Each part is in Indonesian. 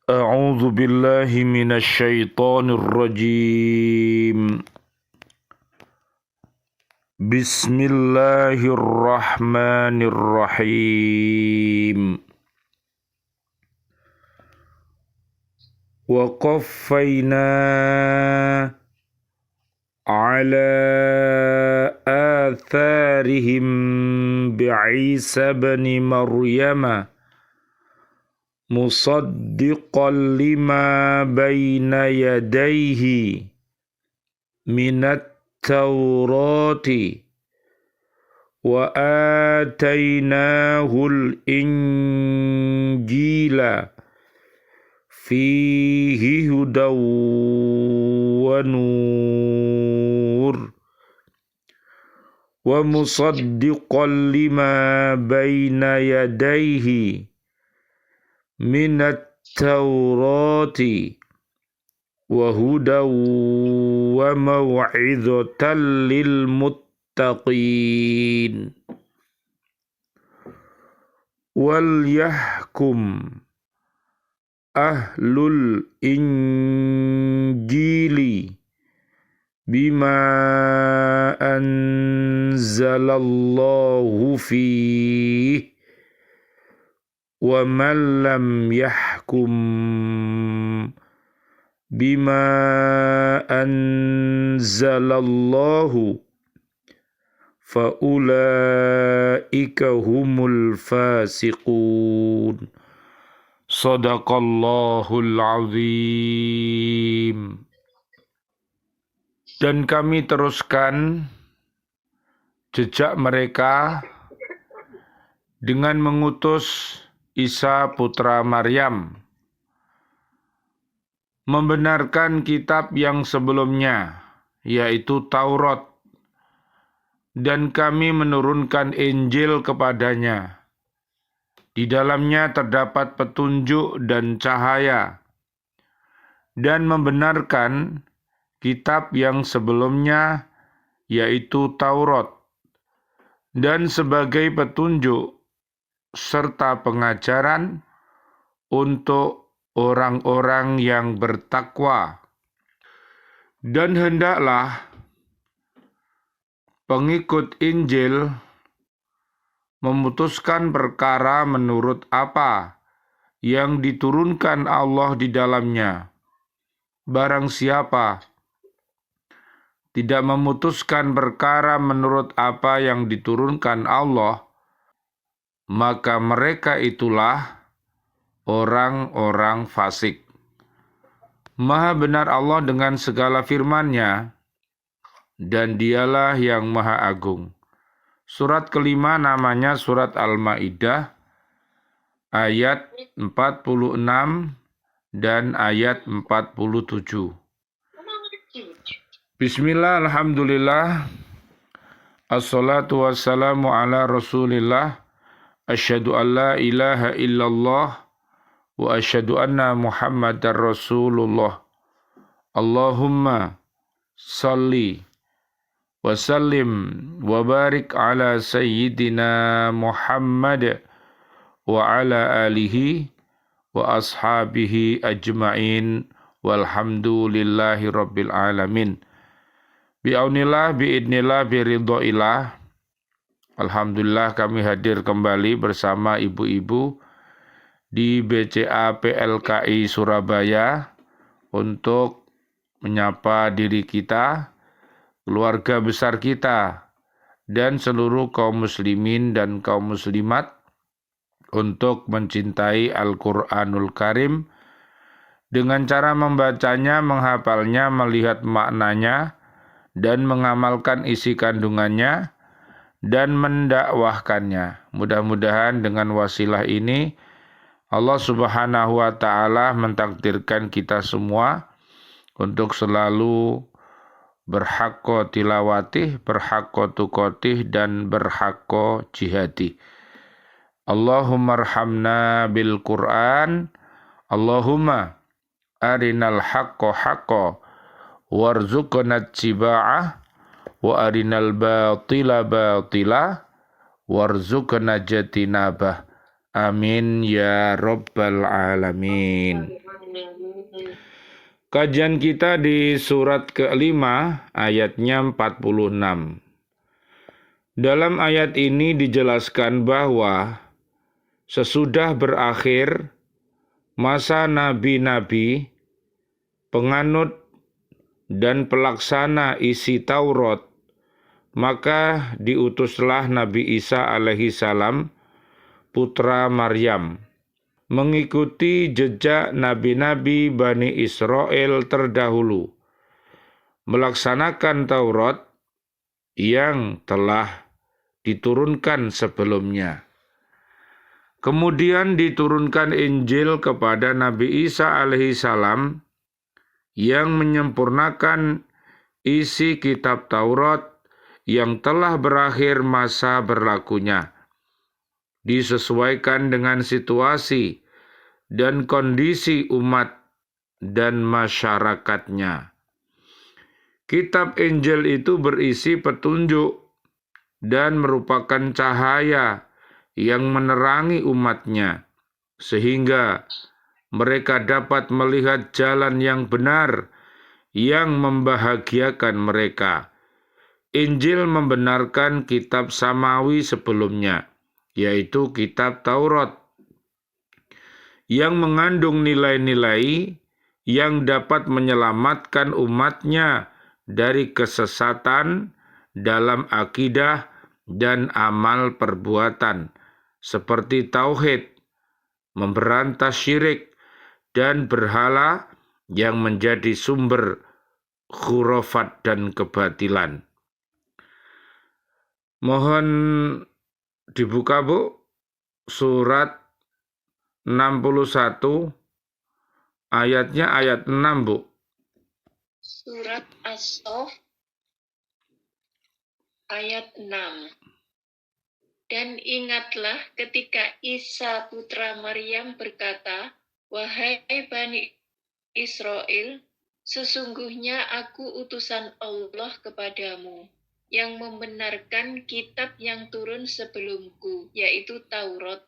أعوذ بالله من الشيطان الرجيم بسم الله الرحمن الرحيم وقفينا على آثارهم بعيسى بن مريم مصدقا لما بين يديه من التوراة وآتيناه الإنجيل فيه هدى ونور ومصدقا لما بين يديه من التوراة وهدى وموعظة للمتقين وليحكم أهل الإنجيل بما أنزل الله فيه ومن لم يحكم بما أنزل الله فأولئك هم الفاسقون صدق الله العظيم. Dan kami teruskan jejak mereka dengan mengutus Isa putra Maryam, membenarkan kitab yang sebelumnya, yaitu Taurat, dan kami menurunkan Injil kepadanya. Di dalamnya terdapat petunjuk dan cahaya, dan membenarkan kitab yang sebelumnya, yaitu Taurat, dan sebagai petunjuk serta pengajaran untuk orang-orang yang bertakwa. Dan hendaklah pengikut Injil memutuskan perkara menurut apa yang diturunkan Allah di dalamnya. Barang siapa tidak memutuskan perkara menurut apa yang diturunkan Allah, maka mereka itulah orang-orang fasik. Maha benar Allah dengan segala firman-Nya, dan Dialah yang Maha Agung. Surat kelima namanya Surat Al-Maidah, ayat 46 dan ayat 47. Bismillah, alhamdulillah, assalatu wassalamu ala rasulillah, asyhadu an la ilaha illallah wa asyhadu anna Muhammadar Rasulullah. Allahumma salli wa sallim wa barik ala sayyidina Muhammad wa ala alihi wa ashabihi ajma'in walhamdulillahi rabbil alamin. Bi'aunillah, bi'idnillah, biridhoillah. Alhamdulillah kami hadir kembali bersama ibu-ibu di BCA PLKI Surabaya untuk menyapa diri kita, keluarga besar kita, dan seluruh kaum muslimin dan kaum muslimat untuk mencintai Al-Quranul Karim dengan cara membacanya, menghafalnya, melihat maknanya, dan mengamalkan isi kandungannya, dan mendakwahkannya. Mudah-mudahan dengan wasilah ini Allah Subhanahu wa Ta'ala mentakdirkan kita semua untuk selalu berhaqqa tilawatih, berhaqqa tuqatih, dan berhaqqa jihadih. Allahumma arhamna bil Qur'an, Allahumma arinal haqqa haqqa warzuqna ittiba'ah wa arinal batila batila warzuqna jatinabah. Amin ya rabbal alamin. Kajian kita di surat ke-5 ayatnya 46. Dalam ayat ini dijelaskan bahwa sesudah berakhir masa nabi-nabi, penganut dan pelaksana isi Taurat, maka diutuslah Nabi Isa alaihi salam, putra Maryam, mengikuti jejak nabi-nabi Bani Israel terdahulu, melaksanakan Taurat yang telah diturunkan sebelumnya. Kemudian diturunkan Injil kepada Nabi Isa alaihi salam yang menyempurnakan isi kitab Taurat yang telah berakhir masa berlakunya, disesuaikan dengan situasi dan kondisi umat dan masyarakatnya. Kitab Injil itu berisi petunjuk dan merupakan cahaya yang menerangi umatnya, sehingga mereka dapat melihat jalan yang benar yang membahagiakan mereka. Injil membenarkan kitab samawi sebelumnya, yaitu kitab Taurat, yang mengandung nilai-nilai yang dapat menyelamatkan umatnya dari kesesatan dalam akidah dan amal perbuatan, seperti tauhid, memberantas syirik, dan berhala yang menjadi sumber khurafat dan kebatilan. Mohon dibuka, Bu, surat 61, ayatnya ayat 6, Bu. Surat As-Saff ayat 6. Dan ingatlah ketika Isa putra Maryam berkata, "Wahai Bani Israel, sesungguhnya aku utusan Allah kepadamu, yang membenarkan kitab yang turun sebelumku, yaitu Taurat,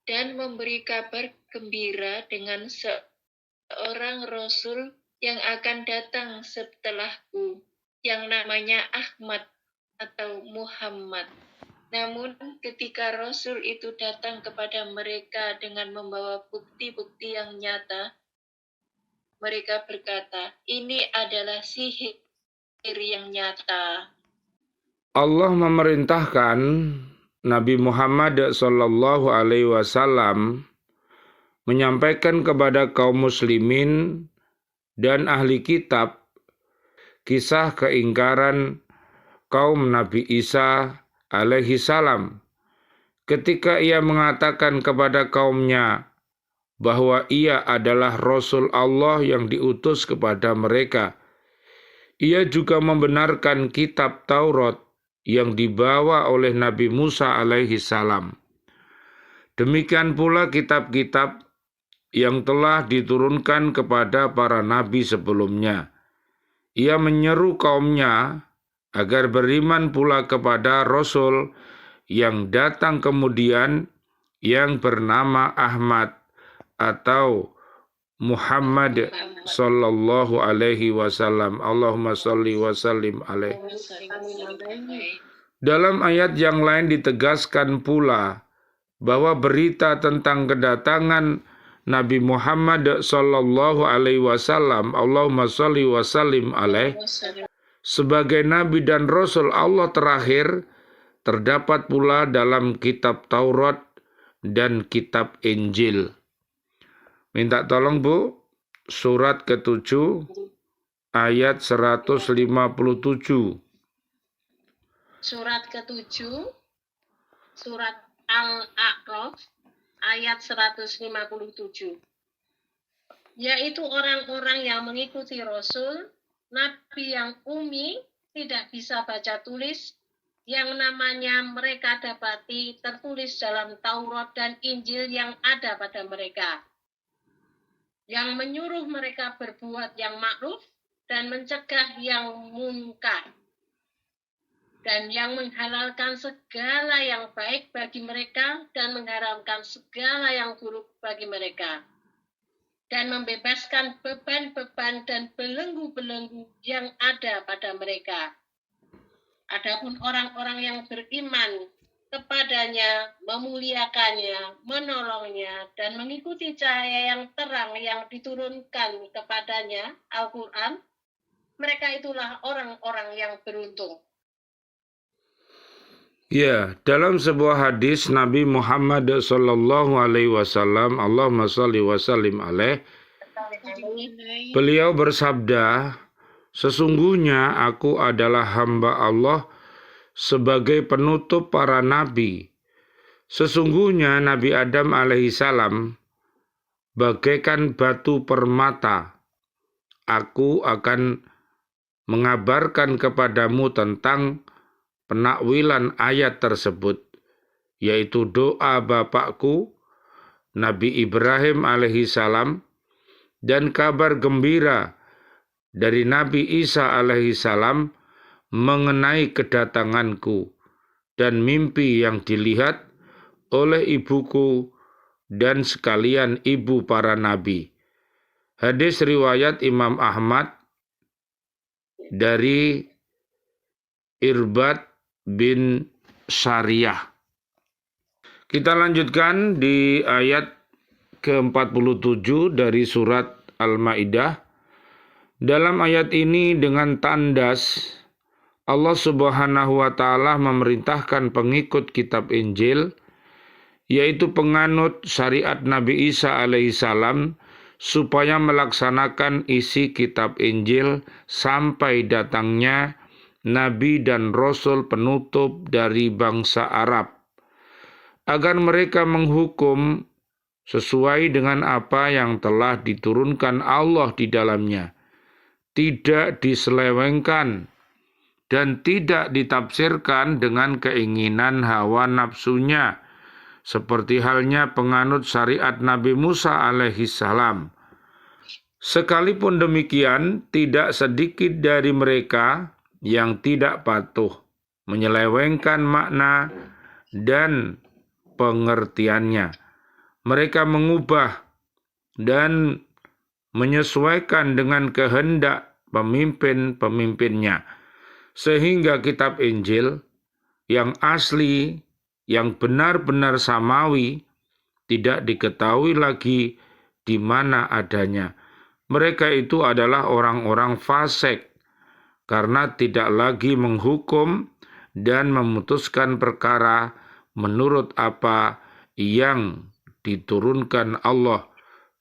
dan memberi kabar gembira dengan seorang Rasul yang akan datang setelahku, yang namanya Ahmad atau Muhammad. Namun ketika Rasul itu datang kepada mereka dengan membawa bukti-bukti yang nyata, mereka berkata, ini adalah sihir yang nyata." Allah memerintahkan Nabi Muhammad sallallahu alaihi wasallam menyampaikan kepada kaum muslimin dan ahli kitab kisah keingkaran kaum Nabi Isa alaihi salam ketika ia mengatakan kepada kaumnya bahwa ia adalah Rasul Allah yang diutus kepada mereka. Ia juga membenarkan kitab Taurat yang dibawa oleh Nabi Musa alaihi salam. Demikian pula kitab-kitab yang telah diturunkan kepada para nabi sebelumnya. Ia menyeru kaumnya agar beriman pula kepada Rasul yang datang kemudian yang bernama Ahmad atau Muhammad sallallahu alaihi wasallam. Allahumma salli wa sallim alaihi. Dalam ayat yang lain ditegaskan pula bahwa berita tentang kedatangan Nabi Muhammad sallallahu alaihi wasallam, Allahumma salli wa sallim alaihi, sebagai nabi dan rasul Allah terakhir terdapat pula dalam kitab Taurat dan kitab Injil. Minta tolong, Bu, surat ke-7 ayat 157. Surat ke-7, surat Al-A'raf ayat 157. Yaitu orang-orang yang mengikuti Rasul, Nabi yang ummi, tidak bisa baca tulis, yang namanya mereka dapati tertulis dalam Taurat dan Injil yang ada pada mereka, yang menyuruh mereka berbuat yang ma'ruf dan mencegah yang munkar, dan yang menghalalkan segala yang baik bagi mereka dan mengharamkan segala yang buruk bagi mereka. dan membebaskan beban-beban dan belenggu-belenggu yang ada pada mereka. Adapun orang-orang yang beriman kepadanya, memuliakannya, menolongnya, dan mengikuti cahaya yang terang yang diturunkan kepadanya, Al-Quran, mereka itulah orang-orang yang beruntung. Ya, dalam sebuah hadis Nabi Muhammad sallallahu alaihi wasallam, Allahumma shalli wa sallim alaih, beliau bersabda, sesungguhnya aku adalah hamba Allah sebagai penutup para nabi. Sesungguhnya Nabi Adam alaihissalam bagaikan batu permata. Aku akan mengabarkan kepadamu tentang penakwilan ayat tersebut, yaitu doa bapakku Nabi Ibrahim alaihissalam dan kabar gembira dari Nabi Isa alaihissalam mengenai kedatanganku dan mimpi yang dilihat oleh ibuku dan sekalian ibu para nabi. Hadis riwayat Imam Ahmad dari Irbad bin Sariyah. Kita lanjutkan di ayat ke-47 dari surat Al-Maidah. Dalam ayat ini dengan tandas Allah Subhanahu wa taala memerintahkan pengikut kitab Injil, yaitu penganut syariat Nabi Isa alaihissalam, supaya melaksanakan isi kitab Injil sampai datangnya Nabi dan Rasul penutup dari bangsa Arab, agar mereka menghukum sesuai dengan apa yang telah diturunkan Allah di dalamnya, tidak diselewengkan dan tidak ditafsirkan dengan keinginan hawa nafsunya, seperti halnya penganut syariat Nabi Musa alaihissalam. Sekalipun demikian, tidak sedikit dari mereka yang tidak patuh, menyelewengkan makna dan pengertiannya. Mereka mengubah dan menyesuaikan dengan kehendak pemimpin-pemimpinnya, sehingga kitab Injil yang asli, yang benar-benar samawi, tidak diketahui lagi di mana adanya. Mereka itu adalah orang-orang fasik, karena tidak lagi menghukum dan memutuskan perkara menurut apa yang diturunkan Allah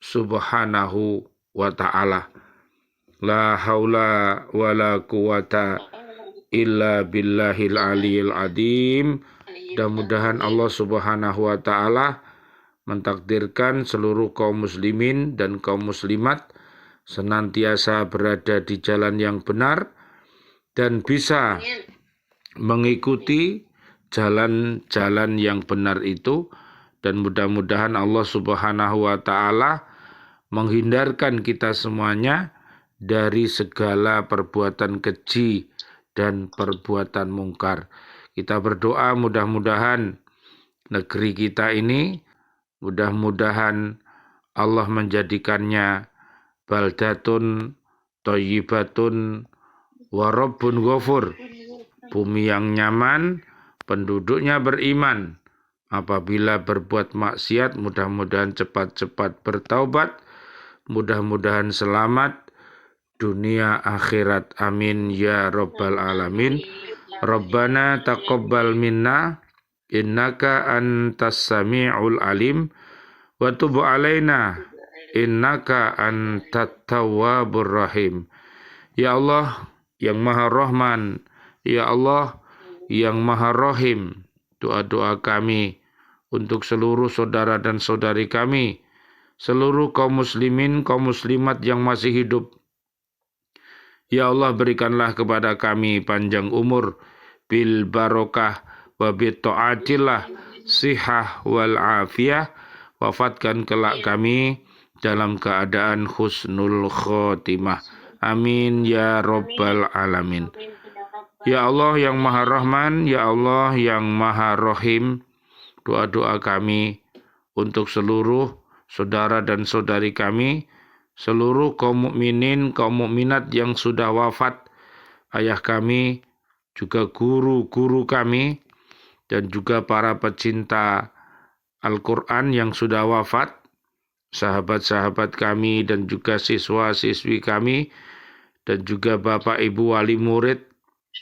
Subhanahu wa ta'ala. La haula wa la quwata illa billahil aliyil adim. Mudah-mudahan Allah Subhanahu wa ta'ala mentakdirkan seluruh kaum muslimin dan kaum muslimat senantiasa berada di jalan yang benar dan bisa mengikuti jalan-jalan yang benar itu, dan mudah-mudahan Allah Subhanahu wa ta'ala menghindarkan kita semuanya dari segala perbuatan keji dan perbuatan mungkar. Kita berdoa mudah-mudahan negeri kita ini, mudah-mudahan Allah menjadikannya baldatun thayyibatun wa rabbun ghafur, bumi yang nyaman, penduduknya beriman. Apabila berbuat maksiat, mudah-mudahan cepat-cepat bertaubat, mudah-mudahan selamat dunia akhirat. Amin ya rabbal alamin. Rabbana taqabbal minna innaka antas sami'ul alim wa tub alaina innaka antat tawwabur rahim. Ya Allah yang Maha Rahman, ya Allah yang Maha Rahim, doa-doa kami untuk seluruh saudara dan saudari kami, seluruh kaum muslimin, kaum muslimat yang masih hidup. Ya Allah, berikanlah kepada kami panjang umur, bil barokah wa bit ta'atillah, sihah wal afiyah. Wafatkan kelak kami dalam keadaan husnul khotimah. Amin ya rabbal alamin. Ya Allah yang Maha Rahman, ya Allah yang Maha Rahim, doa-doa kami untuk seluruh saudara dan saudari kami seluruh kaum mukminin, kaum mukminat yang sudah wafat, ayah kami, juga guru-guru kami, dan juga para pecinta Al-Quran yang sudah wafat, sahabat-sahabat kami dan juga siswa-siswi kami, dan juga Bapak Ibu wali murid,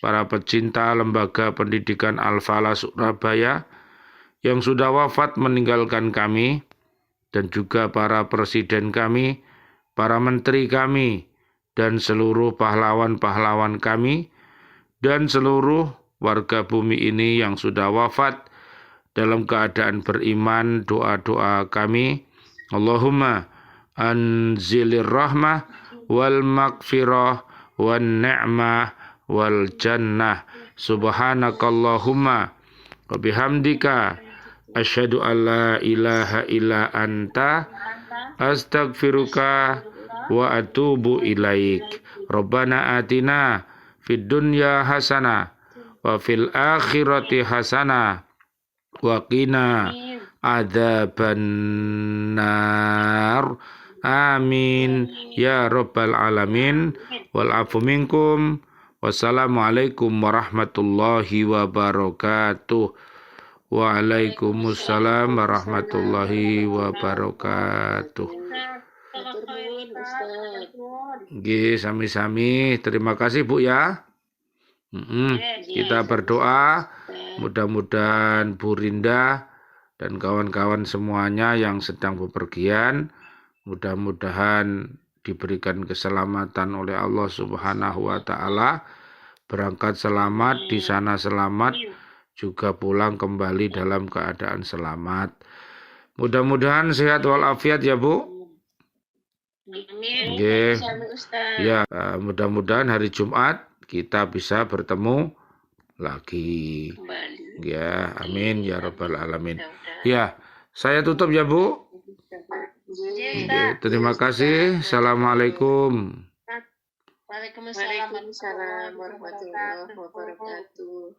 para pecinta Lembaga Pendidikan Al-Falah Surabaya yang sudah wafat meninggalkan kami, dan juga para presiden kami, para menteri kami, dan seluruh pahlawan-pahlawan kami, dan seluruh warga bumi ini yang sudah wafat dalam keadaan beriman. Doa-doa kami, Allahumma anzilir rahmah wal maghfirah wan ni'mah wal jannah. Subhanakallahumma wa bihamdika asyhadu an la ilaha illa anta astaghfiruka wa atubu ilaik. Rabbana atina fid dunya hasanah wa fil akhirati hasanah wa qina adzabannar. Amin ya rabbal alamin. Wal afu minkum. Wassalamualaikum warahmatullahi wabarakatuh. Waalaikumsalam warahmatullahi wabarakatuh. Nggih, sami-sami. Terima kasih Bu ya. Kita berdoa mudah-mudahan Bu Rinda dan kawan-kawan semuanya yang sedang bepergian, mudah-mudahan diberikan keselamatan oleh Allah Subhanahu wa taala, berangkat selamat, di sana selamat, juga pulang kembali dalam keadaan selamat. Mudah-mudahan sehat walafiat ya Bu. Amin. Nggih. Ya, mudah-mudahan hari Jumat kita bisa bertemu lagi. Ya, amin ya rabbal alamin. Ya, saya tutup ya Bu. Terima kasih. Assalamualaikum. Waalaikumsalam warahmatullahi wabarakatuh.